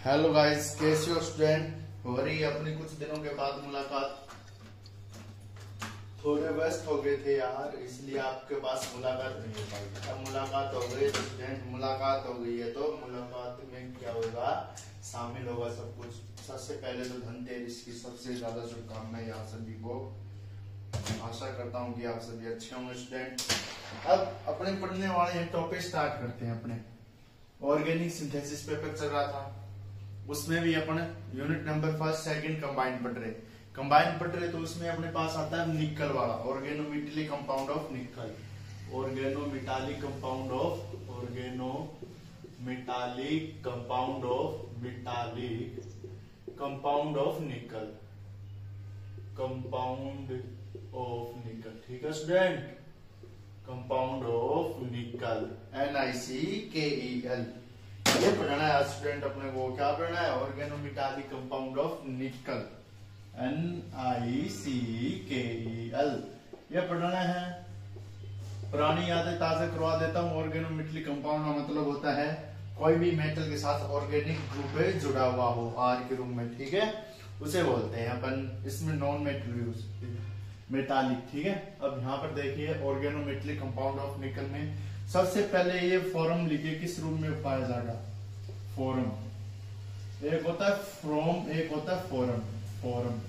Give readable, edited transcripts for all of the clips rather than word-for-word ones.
Hello guys, कैसे हो student? हो रही है अपनी कुछ दिनों के बाद मुलाकात। थोड़े व्यस्त हो गए थे यार, इसलिए आपके पास मुलाकात नहीं हो पाई। अब मुलाकात हो गई तो स्टूडेंट, मुलाकात हो गई है तो मुलाकात में क्या होगा, शामिल होगा सब कुछ। सबसे पहले तो धनतेरस की सबसे ज्यादा शुभकामनाएं आप सभी को। आशा करता हूँ कि आप सभी अच्छे होंगे स्टूडेंट। अब अपने पढ़ने वाले टॉपिक स्टार्ट करते हैं। अपने ऑर्गेनिक सिंथेसिस पेपर चल रहा था, उसमें भी अपन unit number first second combined पढ़ रहे तो उसमें अपने पास आता है निकल वाला, ऑर्गेनोमेटालिक कंपाउंड ऑफ निकल। ऑर्गेनोमेटालिक कंपाउंड ठीक है स्टूडेंट, कंपाउंड ऑफ निकल NiCKEl। ये पढ़ना है स्टूडेंट अपने को। क्या पढ़ना है? ऑर्गेनोमेटालिक कंपाउंड ऑफ निकल NiCKEl, ये पढ़ना है। पुरानी यादें ताजा करवा देता हूँ। ऑर्गेनोमेटालिक कंपाउंड का मतलब होता है कोई भी मेटल के साथ ऑर्गेनिक ग्रुप जुड़ा हुआ हो आर के रूप में, ठीक है, उसे बोलते हैं अपन। इसमें नॉन मेटल भी हो सकती है, मेटालिक, ठीक है। अब यहाँ पर देखिए ऑर्गेनोमेटालिक कंपाउंड ऑफ निकल में सबसे पहले ये फॉर्म लिखिए, किस रूप में पाया जाएगा? फॉर्म। एक होता है फ्रोम, एक होता है फॉर्म।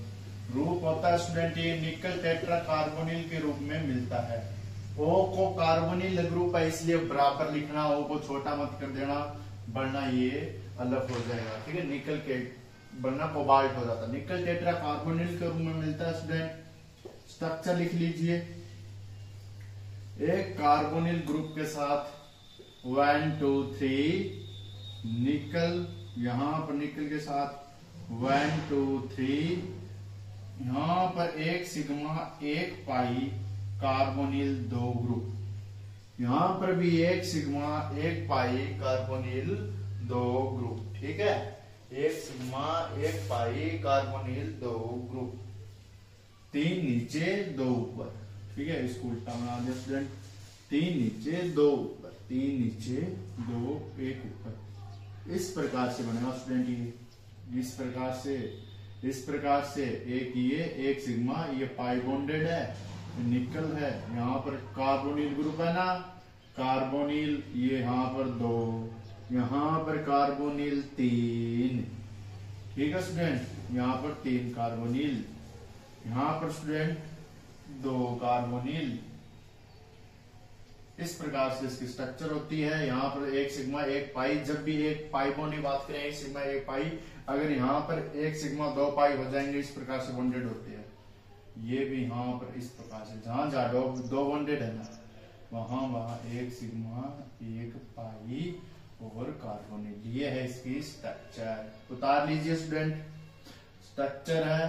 रूप होता है स्टूडेंट ये निकल टेट्रा कार्बोनिल के रूप में मिलता है। ओ को कार्बोनिल ग्रुप है, इसलिए बराबर लिखना, ओ को छोटा मत कर देना वरना ये अलग हो जाएगा, ठीक है। निकल के वरना कोबाल्ट हो जाता है। निकल टेट्रा कार्बोनिल के रूप में मिलता है स्टूडेंट। स्ट्रक्चर लिख लीजिए। एक कार्बोनिल ग्रुप के साथ 1 2 3 निकल, यहां पर निकल के साथ 1 2 3, यहां पर एक सिग्मा एक पाई कार्बोनिल 2 ग्रुप, यहां पर भी एक सिग्मा एक पाई कार्बोनिल 2 ग्रुप, ठीक है। एक सिग्मा एक पाई कार्बोनिल 2 ग्रुप, 3 नीचे 2 ऊपर, ठीक है। इसको उल्टा बना दिया स्टूडेंट, 3 नीचे 2 ऊपर, 3 नीचे 2 1 ऊपर। इस प्रकार से बनेगा स्टूडेंट ये, इस प्रकार से एक ये एक सिग्मा, ये पाई बॉन्डेड है, निकल है, यहाँ पर कार्बोनिल ग्रुप है ना, कार्बोनिल ये यहाँ पर 2, यहाँ पर कार्बोनिल 3, ठीक है स्टूडेंट। यहाँ पर 3 कार्बोनिल, यहाँ पर स्टूडेंट 2 कार्बोनिल। इस प्रकार से इसकी स्ट्रक्चर होती है। यहाँ पर एक सिग्मा एक पाई, जब भी एक पाई बॉन्ड की बात करें, एक सिग्मा एक पाई, अगर यहाँ पर एक सिग्मा 2 पाई हो जाएंगे, इस प्रकार से बॉन्डेड होते हैं। ये भी यहाँ पर इस प्रकार से, जहां जहां 2 बॉन्डेड है ना, वहां एक सिग्मा एक पाई और कार्बोनिल। ये है इसकी स्ट्रक्चर। उतार लीजिए स्टूडेंट, स्ट्रक्चर है।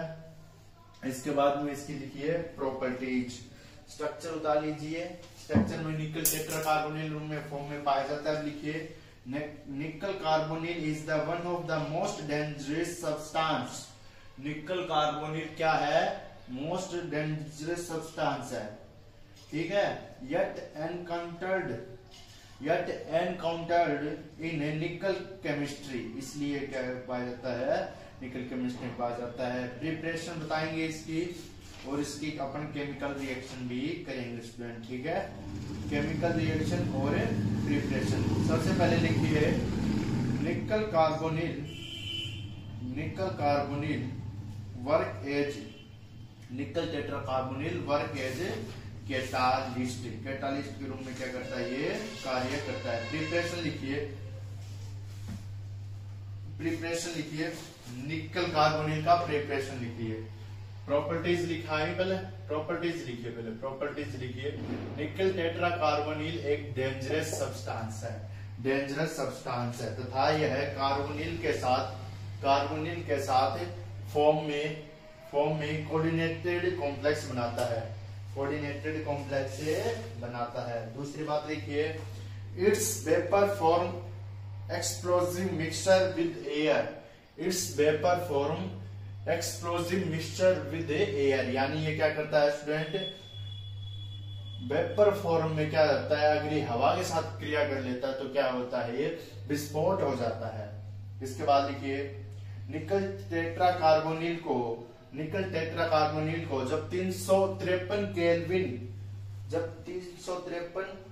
इसके बाद में इसकी लिखिए प्रॉपर्टीज। स्ट्रक्चर उतार लीजिए। स्ट्रक्चर में निकल टेट्रा कार्बोनिल रूप में फॉर्म में पाया जाता है। लिखिए nickel carbonyl is the one of the most dangerous substance. निकल कार्बोनिल क्या है? मोस्ट डेंजरस सब्सटेंस है, ठीक है। yet encountered in निकल केमिस्ट्री, इसलिए क्या पाया जाता है? निकल केमिस्ट्री पाया जाता है। प्रिपरेशन बताएंगे इसकी, और इसकी अपन केमिकल रिएक्शन भी करेंगे स्टूडेंट, ठीक है। केमिकल रिएक्शन और प्रिपरेशन। सबसे पहले लिखिए nickel carbonyl work as, nickel tetra carbonyl work as catalyst के रूप में क्या करता है? ये कार्य करता है। प्रिपरेशन लिखिए निकल कार्बोनिल का प्रिपरेशन लिखिए। प्रॉपर्टीज लिखा है पहले, प्रॉपर्टीज लिखिए। निकल टेट्रा कार्बोनिल एक डेंजरस सब्सटेंस है तथा यह कार्बोनिल के साथ फॉर्म में कोऑर्डिनेटेड कॉम्प्लेक्स बनाता है। दूसरी बात लिखिए it's vapour form explosive mixture with air, यानी ये क्या करता है स्टूडेंट? वेपर फॉर्म में क्या होता है? अगर ये हवा के साथ क्रिया कर लेता है तो क्या होता है? ये विस्फोट हो जाता है। इसके बाद लिखिए निकल टेट्रा कार्बोनिल को जब 353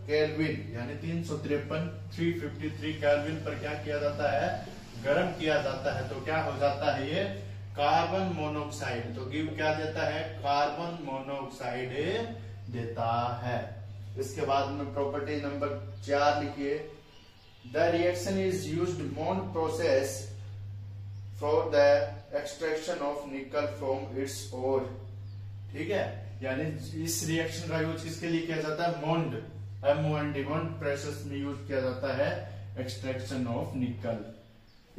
केल्विन यानी 353 केल्विन पर क्या किया जाता है, गर्म किया जाता है, तो क्या हो जाता है ये कार्बन मोनोऑक्साइड। तो गिव क्या देता है, कार्बन मोनोऑक्साइड देता है। इसके बाद में प्रॉपर्टी नंबर 4 लिखिए the reaction is used Mond process for the extraction of nickel from its ore. ठीक है, यानी इस रिएक्शन का यूज किसके लिए किया जाता है, मोन्ड मोन्ड प्रोसेस में यूज किया जाता है एक्सट्रैक्शन ऑफ निकल।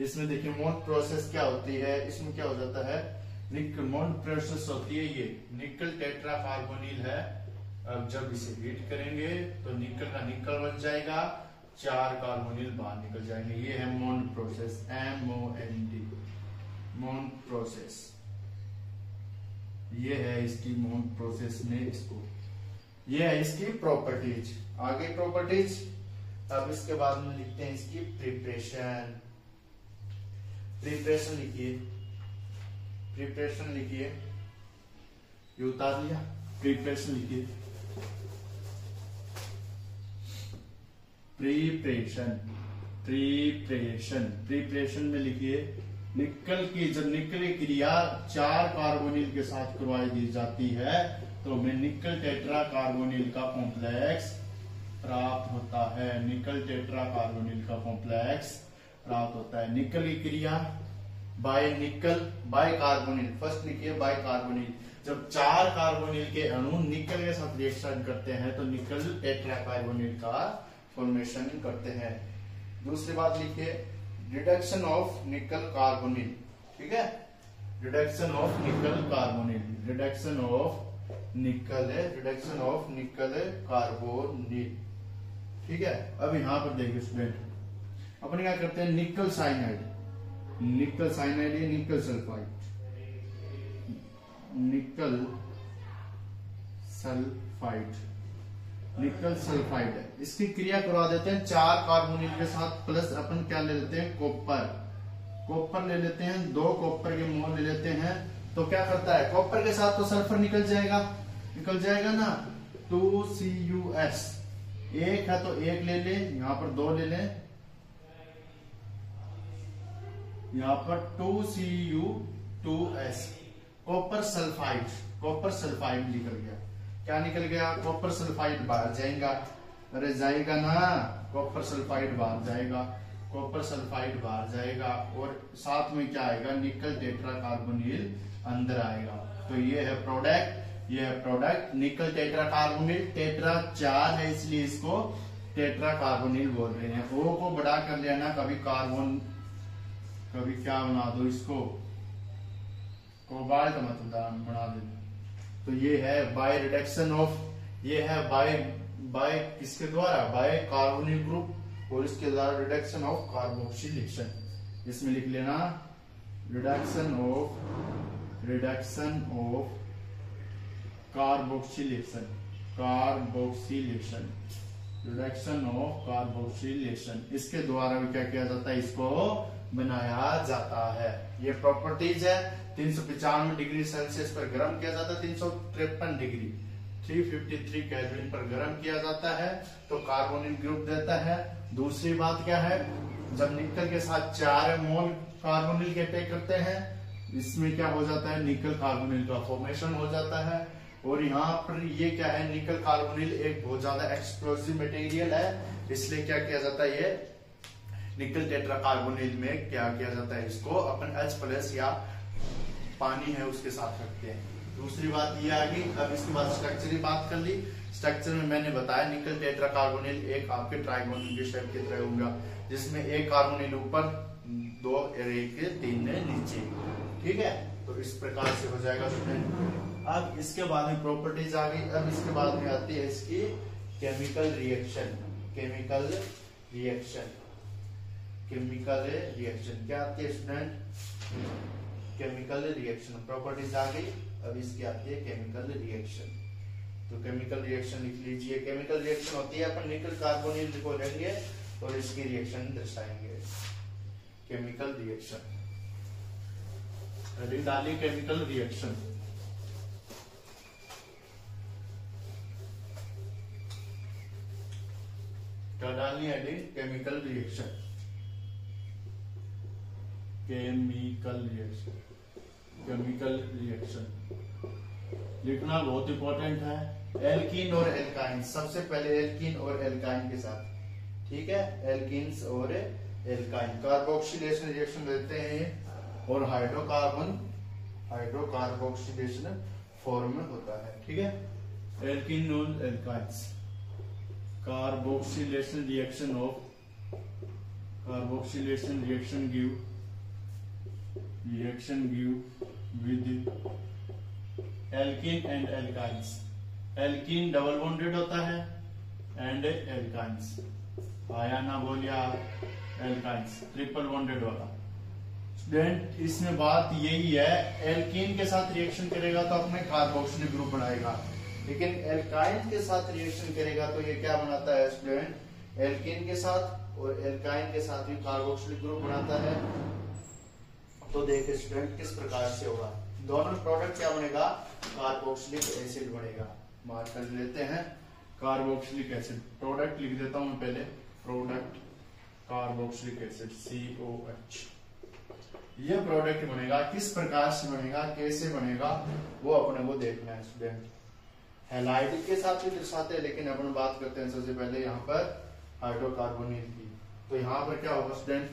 इसमें देखिए मोन्ड प्रोसेस क्या होती है, इसमें क्या हो जाता है, मोन्ड प्रोसेस होती है ये निकल टेट्रा कार्बोनिल है। अब जब इसे हीट करेंगे तो निकल का निकल बन जाएगा, 4 कार्बोनिल बाहर निकल जाएंगे। ये है moaned process, MOND moaned process. ये है इसकी मोन्ड प्रोसेस में इसको, ये है इसकी प्रॉपर्टीज। आगे प्रॉपर्टीज, अब इसके बाद में लिखते हैं इसकी प्रिपरेशन लिखिए, ये उतार लिया। प्रिपरेशन लिखिए, प्रिपरेशन में लिखिए निकल की जब निकल की क्रिया 4 कार्बोनिल के साथ करवाई दी जाती है तो हमें निकल टेट्रा कार्बोनिल का कॉम्प्लेक्स प्राप्त होता है। निकल टेट्रा कार्बोनिल का कॉम्प्लेक्स प्राप्त होता है। निकल की क्रिया बाय कार्बोनिल, फर्स्ट लिखिए बाय कार्बोनिल। जब 4 कार्बोनिल के अणु निकल के साथ रिएक्शन करते हैं तो निकल टेट्रा कार्बोनिल का फॉर्मेशन करते हैं। दूसरी बात लिखिए रिडक्शन ऑफ निकल कार्बोनिल। ठीक है, रिडक्शन ऑफ निकल कार्बोनिल। ठीक है, अब यहां पर देखिए स्टूडेंट, अपन क्या करते हैं, निकल साइनाइड या निकल सल्फाइड है, इसकी क्रिया करवा देते हैं 4 कार्बोनिल के साथ, प्लस अपन क्या ले लेते हैं, कॉपर ले लेते हैं, 2 कॉपर के मोल ले लेते हैं। तो क्या करता है, कॉपर के साथ तो सल्फर निकल जाएगा ना, 2CuS, एक है तो एक ले ले, यहां पर 2 ले लें, यहां पर 2Cu2S, कॉपर सल्फाइड निकल गया। क्या निकल गया, कॉपर सल्फाइड बाहर जाएगा, अरे जाएगा ना, कॉपर सल्फाइड बाहर जाएगा और साथ में क्या आएगा, निकल टेट्रा कार्बोनिल अंदर आएगा। तो ये है प्रोडक्ट निकल टेट्रा कार्बोनिल। टेट्रा 4 है इसलिए इसको टेट्रा कार्बोनिल बोल रहे हैं। O को बड़ा कर लेना, कभी कार्बन कभी क्या बना दो, इसको कोबाल्ट मतलब बना देना। तो ये है बाय रिडक्शन ऑफ, ये है बाय किसके द्वारा, बाय कार्बोनिल ग्रुप, और इसके द्वारा रिडक्शन ऑफ कार्बोक्सिलेशन। इसमें लिख लेना reduction of carboxylation, reduction of carboxylation, इसके द्वारा भी क्या किया जाता है, इसको बनाया जाता है। ये प्रॉपर्टीज है। 395 डिग्री सेल्सियस पर गर्म किया जाता है, 353 डिग्री 353 केल्विन पर गर्म किया जाता है तो कार्बोनिल ग्रुप देता है। दूसरी बात क्या है, जब निकल के साथ 4 मोल कार्बोनिल के अटैक करते हैं, इसमें क्या हो जाता है, निकल कार्बोनिल का फॉर्मेशन हो जाता है। और यहाँ पर ये क्या है, निकल कार्बोनिल एक बहुत ज्यादा एक्सप्लोसिव मटेरियल है, इसलिए क्या किया जाता है, ये निकल टेट्रा कार्बोनिल में क्या किया जाता है, इसको अपन H+ या पानी है उसके साथ रखते हैं। दूसरी बात ये आ गई। अब इसके बाद स्ट्रक्चर की बात कर ली। स्ट्रक्चर में मैंने बताया निकल टेट्रा कार्बोनिल एक आपके ट्राइगोनल के शेप की तरह होगा, जिसमें एक कार्बोनिल ऊपर, 2 के 3 नीचे। ठीक है, तो इस प्रकार से हो जाएगा स्टूडेंट। अब इसके बाद में प्रॉपर्टीज आ गई। अब इसके बाद में आती है इसकी केमिकल रिएक्शन। क्या आती है स्टूडेंट, केमिकल रिएक्शन। प्रॉपर्टीज आ गई, अब इसकी आती है केमिकल रिएक्शन। तो केमिकल रिएक्शन लिख लीजिए। केमिकल रिएक्शन होती है, अपन निकल कार्बोनिल को लेंगे और इसकी रिएक्शन दर्शाएंगे। केमिकल रिएक्शन, हेडिंग डाली केमिकल रिएक्शन। क्या डालनी heading? Chemical reaction, chemical reaction, chemical reaction लिखना बहुत इंपॉर्टेंट है। एल्कीन और एल्काइन, सबसे पहले एल्कीन और एल्काइन के साथ, ठीक है, एल्कीन्स और एल्काइन कार्बोक्सिलेशन रिएक्शन देते हैं और हाइड्रोकार्बन हाइड्रोकार्बोक्सिलेशन फॉर्म में होता है, ठीक है। एल्कीन और alkynes, carboxylation reaction of carboxylation reaction give with alkene and alkynes. Alkene double bonded होता है एंड एल्काइंस, आया ना बोलिया, एल्काइंस ट्रिपल बॉन्डेड वाला। स्टूडेंट इसमें बात यही है, एल्कीन के साथ रिएक्शन करेगा तो अपने कार्बोक्सिलिक ग्रुप बनाएगा, लेकिन एल्काइन के साथ रिएक्शन करेगा तो ये क्या बनाता है स्टूडेंट? एल्कीन के साथ और एल्काइन के साथ भी कार्बोक्सिलिक ग्रुप बनाता है। तो देखिए स्टूडेंट किस प्रकार से होगा, दोनों प्रोडक्ट क्या बनेगा? कार्बोक्सिलिक एसिड बनेगा। मार्क कर लेते हैं कार्बोक्सिलिक एसिड, प्रोडक्ट लिख देता हूं मैं पहले, प्रोडक्ट कार्बोक्सिलिक एसिड COH। ये प्रोडक्ट बनेगा, किस प्रकार से बनेगा, कैसे बनेगा, वो अपने को देखना है स्टूडेंट। हैलाइड के साथ भी दर्शाते हैं, लेकिन अपन बात करते हैं सबसे पहले यहाँ पर हाइड्रोकार्बोनिल की। तो यहाँ पर क्या होगा स्टूडेंट,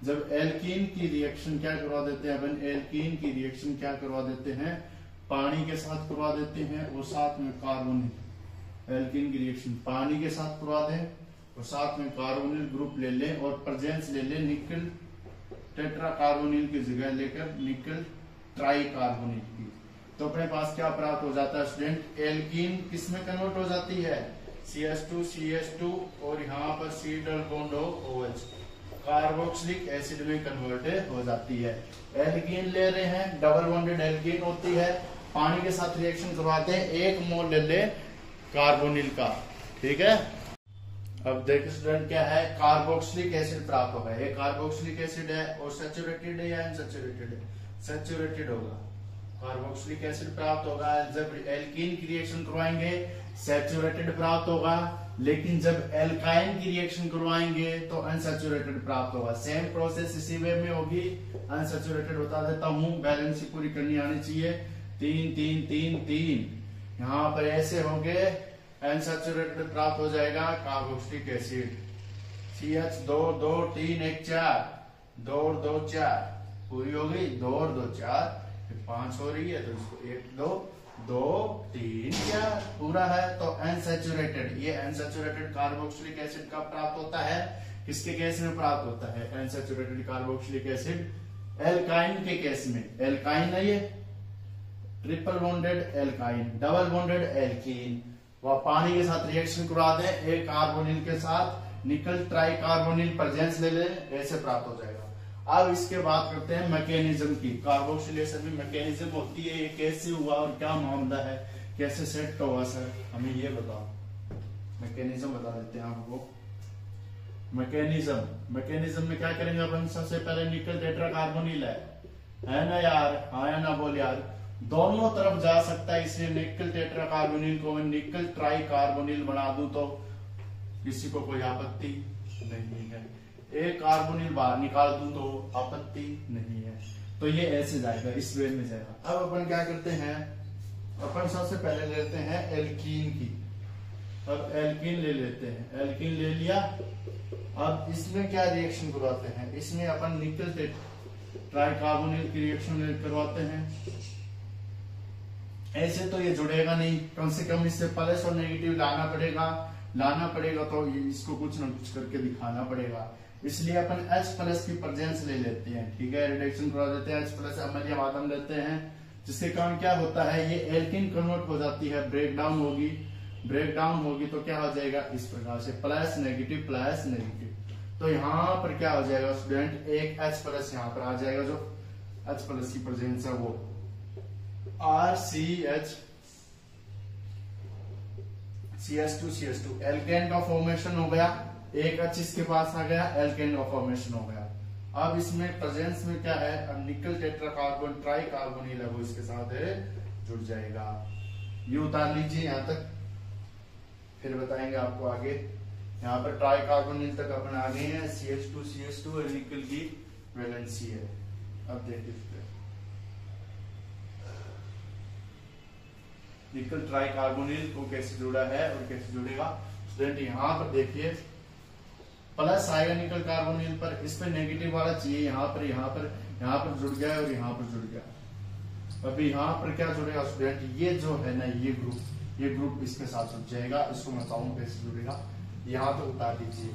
जब एल्कीन की रिएक्शन क्या करवा देते हैं अपन, एल्कीन की रिएक्शन क्या करवा देते हैं, पानी के साथ करवा देते हैं और साथ में कार्बोनिल। एल्कीन की रिएक्शन पानी के साथ करवा दें और साथ में कार्बोनिल ग्रुप ले लें और प्रेजेंस ले लें निकल टेट्रा कार्बोनिल की जगह लेकर निकल ट्राई कार्बोनिल की, तो अपने पास क्या प्राप्त हो जाता है स्टूडेंट? एल्कीन किस में कन्वर्ट हो जाती है? CH2 और यहाँ पर C double bond OH, carboxylic acid में कन्वर्ट हो जाती है। एल्कीन ले रहे हैं, डबल बॉन्डेड एल्कीन होती है, पानी के साथ रिएक्शन करवाते हैं, 1 मोल ले ले कार्बोनिल का, ठीक है। अब देखिए स्टूडेंट क्या है, कार्बोक्सिलिक एसिड प्राप्त होगा। ये कार्बोक्सिलिक एसिड है और सैचुरेटेड है या अनसैचुरेटेड है? सैचुरेटेड होगा। कार्बोक्सिलिक एसिड प्राप्त होगा, जब एल्कीन की रिएक्शन करवाएंगे सैचुरेटेड प्राप्त होगा, लेकिन जब एल्काइन की रिएक्शन करवाएंगे तो अनसैचुरेटेड प्राप्त होगा। सेम प्रोसेस इसी वे में होगी। अनसैचुरेटेड बता देता हूं, बैलेंस पूरी करनी आनी चाहिए। 3 3 3 3 यहाँ पर ऐसे होंगे, अनसैचुरेटेड प्राप्त हो जाएगा कार्बोक्सिलिक एसिड। CH 2 2 3 1 4 2 2 4 पूरी हो गई, 2 और 2 4, 5 हो रही है तो इसको 1 2 2 3 4 पूरा है। तो अनसैचुरेटेड, ये अनसैचुरेटेड कार्बोक्सिलिक एसिड का प्राप्त होता है, किसके केस में प्राप्त होता है? अनसैचुरेटेड कार्बोक्सिलिक एसिड एल्काइन के केस में। एल्काइन है ये, triple bonded alkyne, double bonded alkene, वह पानी के साथ रिएक्शन करवा दें, एक कार्बोनिल के साथ निकल ट्राई कार्बोनिल प्रेजेंस ले लें, ऐसे प्राप्त हो जाएगा। अब इसके बात करते हैं मैकेनिज्म की। कार्बोक्सिलेशन में मैकेनिज्म होती है, ये कैसे हुआ और क्या मामला है, कैसे सेट हुआ सर, हमें ये बताओ। मैकेनिज्म बता देते हैं आपको। मैकेनिज्म में क्या करेंगे अपन? सबसे पहले निकल टेट्रा कार्बोनिल है ना यार, हाँ या ना बोल यार, दोनों तरफ जा सकता है, इसलिए निकल टेट्रा कार्बोनिल को मैं निकल ट्राई कार्बोनिल बना दूं तो किसी को कोई आपत्ति नहीं है। एक कार्बोनिल बाहर निकाल दूं तो आपत्ति नहीं है। तो ये ऐसे जाएगा, इस वे में जाएगा। अब अपन क्या करते हैं, अपन सबसे पहले लेते हैं एल्कीन की। अब एल्कीन ले लेते हैं, एल्कीन ले लिया। अब इसमें क्या रिएक्शन करवाते हैं? इसमें अपन निकल ट्राई कार्बोनिल की रिएक्शन करवाते हैं। ऐसे तो ये जुड़ेगा नहीं, कम से कम इससे प्लस और नेगेटिव लाना पड़ेगा तो इसको कुछ ना कुछ करके दिखाना पड़ेगा। इसलिए अपन H+ की प्रेजेंस ले लेते हैं, ठीक है, रिडक्शन करवा देते हैं। H+ अमलिया माध्यम लेते हैं, जिसके कारण क्या होता है, ये एल्कीन कन्वर्ट हो जाती है, ब्रेकडाउन होगी तो क्या हो जाएगा इस प्रकार से, प्लस नेगेटिव। तो यहाँ पर क्या हो जाएगा स्टूडेंट, एक H+ यहाँ पर आ जाएगा, जो H+ की प्रेजेंस है वो RCH CH2 एल्केन का फॉर्मेशन हो गया, एक H इसके पास आ गया, एल्केन का फॉर्मेशन हो गया। अब इसमें प्रेजेंस में क्या है, अब निकल टेट्राकार्बन ट्राई कार्बोनिल है वो इसके साथ जुड़ जाएगा। ये उतार लीजिए यहाँ तक, फिर बताएंगे आपको आगे। यहाँ पर ट्राई कार्बोनिल तक अपन आ गए हैं। CH2 और निकल की वैलेंसी है। अब देखिए निकल ट्राई कार्बोनिल को कैसे जुड़ा है और कैसे जुड़ेगा। स्टूडेंट यहाँ पर देखिए प्लस आएगा निकल कार्बोनिल पर, इस पे नेगेटिव वाला चाहिए, यहाँ पर जुड़ गया और यहाँ पर जुड़ गया। अभी यहाँ पर क्या जुड़ेगा स्टूडेंट, ये जो है ना ये ग्रुप इसके साथ जुड़ जाएगा। इसको मैं बताऊं कैसे जुड़ेगा, यहाँ तो उतार दीजिए।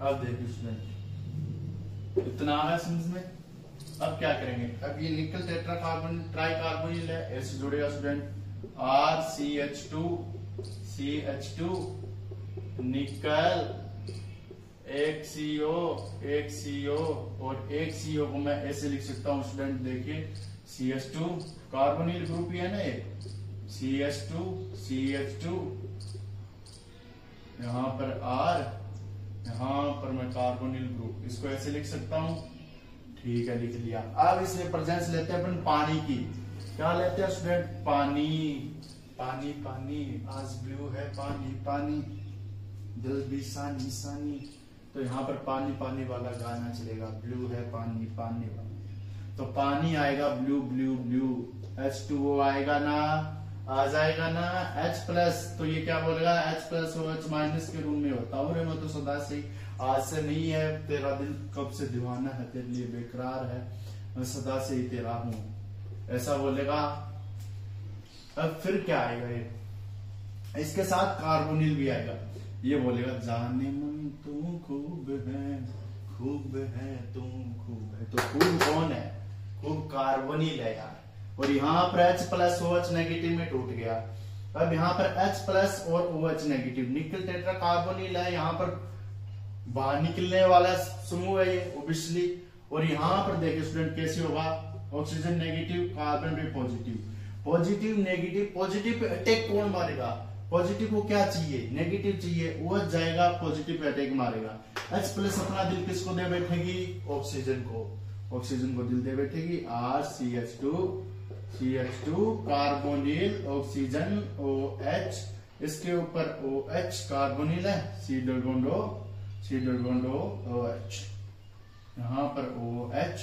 अब देखिए स्टूडेंट इतना है समझ में। अब क्या करेंगे, अब ये निकल टेट्राकार्बन ट्राई कार्बोनिल है, ऐसे जुड़ेगा स्टूडेंट। CH2 निकल एक CO और एक CO को मैं ऐसे लिख सकता हूं स्टूडेंट। देखिए CH2 कार्बोनिल ग्रुप ही है ना ये, CH2 यहाँ पर R, यहाँ पर मैं कार्बोनिल ग्रुप, इसको ऐसे लिख सकता हूं। ठीक है, लिख लिया। अब इसमें प्रेजेंस लेते हैं अपन पानी की। क्या लेते हैं स्टूडेंट, पानी आज ब्लू है, पानी दिल भी सानी। तो यहाँ पर पानी वाला गाना चलेगा, ब्लू है पानी वाला। तो पानी आएगा ब्लू, H2O आएगा ना, आ जाएगा ना H+, तो ये क्या बोलेगा H+OH- के रूम में होता हूँ रे मैं तो सदा से, आज से नहीं है, तेरा दिल कब से दीवाना है, तेरे लिए बेकरार है, मैं सदा से ही तेरा हूं, ऐसा बोलेगा। अब फिर क्या आएगा, ये इसके साथ कार्बोनिल भी आएगा। ये बोलेगा जाने मन तू खूब है तू खूब है। तो खूब कौन है, खूब कार्बोनिल है यार। और यहाँ पर H+OH नेगेटिव में टूट गया। अब यहाँ पर H+ और OH नेगेटिव, निकल टेट्रा कार्बोनिल है, यहाँ पर बाहर निकलने वाला समूह है ये ओब्वियसली। और यहाँ पर देखिए स्टूडेंट कैसे होगा, ऑक्सीजन नेगेटिव कार्बन भी positive negative. Positive pay attack कौन मारेगा, पॉजिटिव को क्या चाहिए, नेगेटिव चाहिए, OH जाएगा पॉजिटिव पे अटैक मारेगा। H+ अपना दिल किसको दे बैठेगी, ऑक्सीजन को दिल दे बैठेगी। CH2 कार्बोनिल ऑक्सीजन OH, इसके ऊपर OH कार्बोनिल है, C डबल बॉन्ड OH, यहाँ पर OH,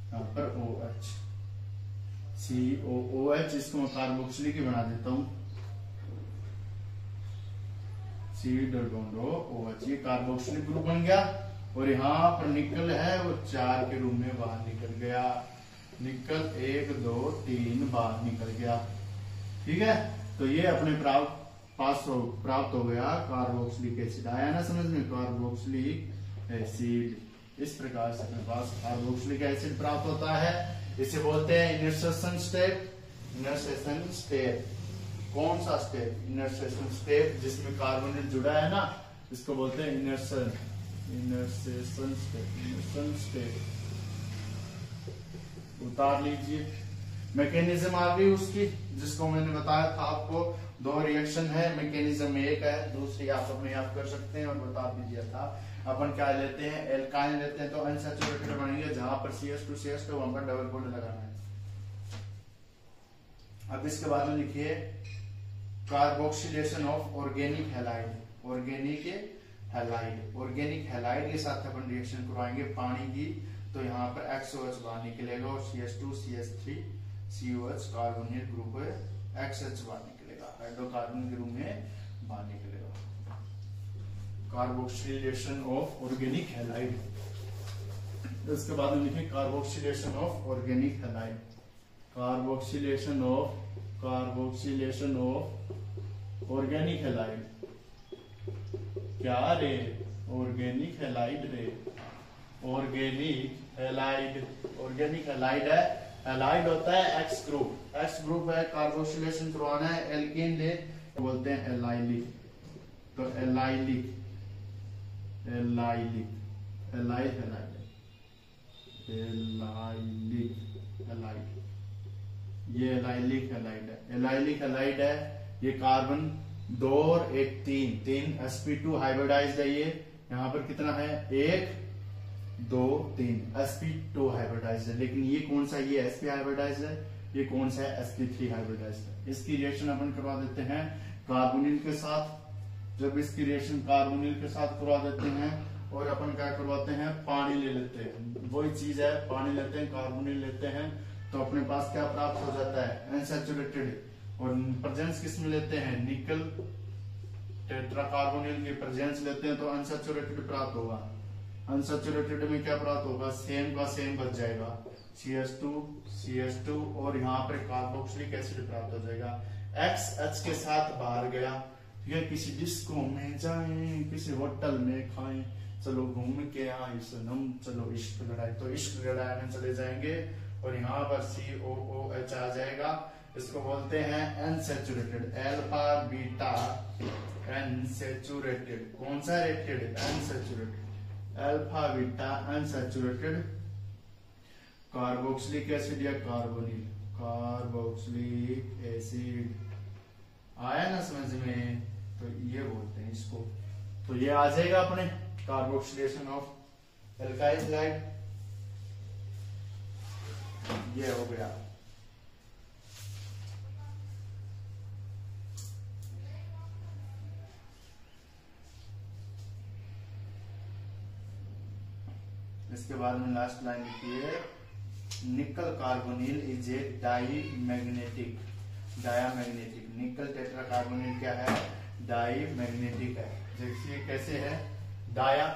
यहाँ पर OH, COOH, इसको मैं कार्बोक्सिलिक ही बना देता हूं, C डबल बॉन्ड OH, ये कार्बोक्सिलिक ग्रुप बन गया। और यहाँ पर निकल है वो 4 के रूप में बाहर निकल गया, निकल 1 2 3 बाहर निकल गया। ठीक है, तो ये अपने प्राप्त हो गया कार्बोक्सिलिक एसिड। आया ना समझ में, कार्बोक्सिलिक एसिड। इस प्रकार से अपने पास कार्बोक्सिलिक एसिड प्राप्त होता है। इसे बोलते हैं इनर्सेशन स्टेप। कौन सा स्टेप, इनर्सेशन स्टेप, जिसमें कार्बोनिल जुड़ा है ना, इसको बोलते हैं इनर्सेशन स्टेप। उतार लीजिए। मैकेनिज्म आ गई उसकी, जिसको मैंने बताया था आपको, 2 रिएक्शन है, मैकेनिज्म एक है, दूसरी आप अपने आप कर सकते हैं और बता दीजिए था। अपन क्या लेते हैं, एल्काइन लेते हैं, तो अनसैचुरेटेड बनेंगे, जहां पर CH2 वहां पर डबल बॉन्ड लगाना है। अब इसके बाद में लिखिए कार्बोक्सिलेशन ऑफ ऑर्गेनिक हैलाइड के साथ अपन रिएक्शन करवाएंगे पानी की। तो यहाँ पर XOH बाहर निकलेगा और CH2 CH3 COH carbonyl group XH बाहर निकलेगा, हाइड्रोकार्बन के रूप में बाहर निकलेगा। Carboxylation of organic halide. इसके बाद में लिखिए carboxylation of organic halide, carboxylation of organic halide. क्या रे, ऑर्गेनिक हैलाइड रे, ऑर्गेनिक हैलाइड है। हैलाइड होता है X ग्रुप है, कार्बोक्सिलेशन करवाना है, एल्केन ले बोलते हैं एलाइलिक। तो allylic allyl halide, allylic halide, ये एलाइलिक हैलाइड है, एलाइलिक हैलाइड है। ये कार्बन 2 और 1 3 sp2 हाइब्रिडाइज्ड है। ये यहाँ पर कितना है 1 2 3 sp2 हाइब्रिडाइज्ड है। लेकिन ये कौन सा, ये sp हाइब्रिडाइज्ड है, ये कौन सा है sp3 हाइब्रिडाइज्ड है। इसकी रिएक्शन अपन करवा देते हैं कार्बोनिल के साथ। जब इसकी रिएक्शन कार्बोनिल के साथ करवा देते हैं और अपन क्या करवाते हैं, पानी ले लेते हैं, वही चीज है, पानी लेते हैं, कार्बोनिल लेते हैं, तो अपने पास क्या प्राप्त हो जाता है, अनसैचुरेटेड। और प्रेजेंस किसमें लेते हैं, निकल टेट्राकार्बोनिल की प्रेजेंस लेते हैं तो अनसैचुरेटेड प्राप्त होगा। अनसैचुरेटेड में क्या प्राप्त होगा, सेम का सेम बच जाएगा, CH2 और यहाँ पर कार्बोक्सिलिक एसिड प्राप्त हो जाएगा। XH के साथ बाहर गया, ठीक है, किसी डिस्को में जाएं, किसी होटल में खाएं, चलो घूम के आए सनम, चलो इश्क लड़ाई, तो इश्क लड़ाई में चले जाएंगे और यहाँ पर COOH आ जाएगा। इसको बोलते हैं अनसैचुरेटेड, अल्फा बीटा अनसैचुरेटेड। कौन सा rated, unsaturated, alpha beta unsaturated carboxylic acid या कार्बोनिल, कार्बोक्सिलिक एसिड। आया ना समझ में, तो ये बोलते हैं इसको। तो ये आ जाएगा अपने कार्बोक्सिलेशन ऑफ एल्काइल हैलाइड, ये हो गया। इसके बाद में लास्ट लाइन लिखिए, nickel carbonyl is a diamagnetic, diamagnetic. निकल टेट्राकार्बोनिल क्या है, डाईमैग्नेटिक है। देखिए कैसे है, डाया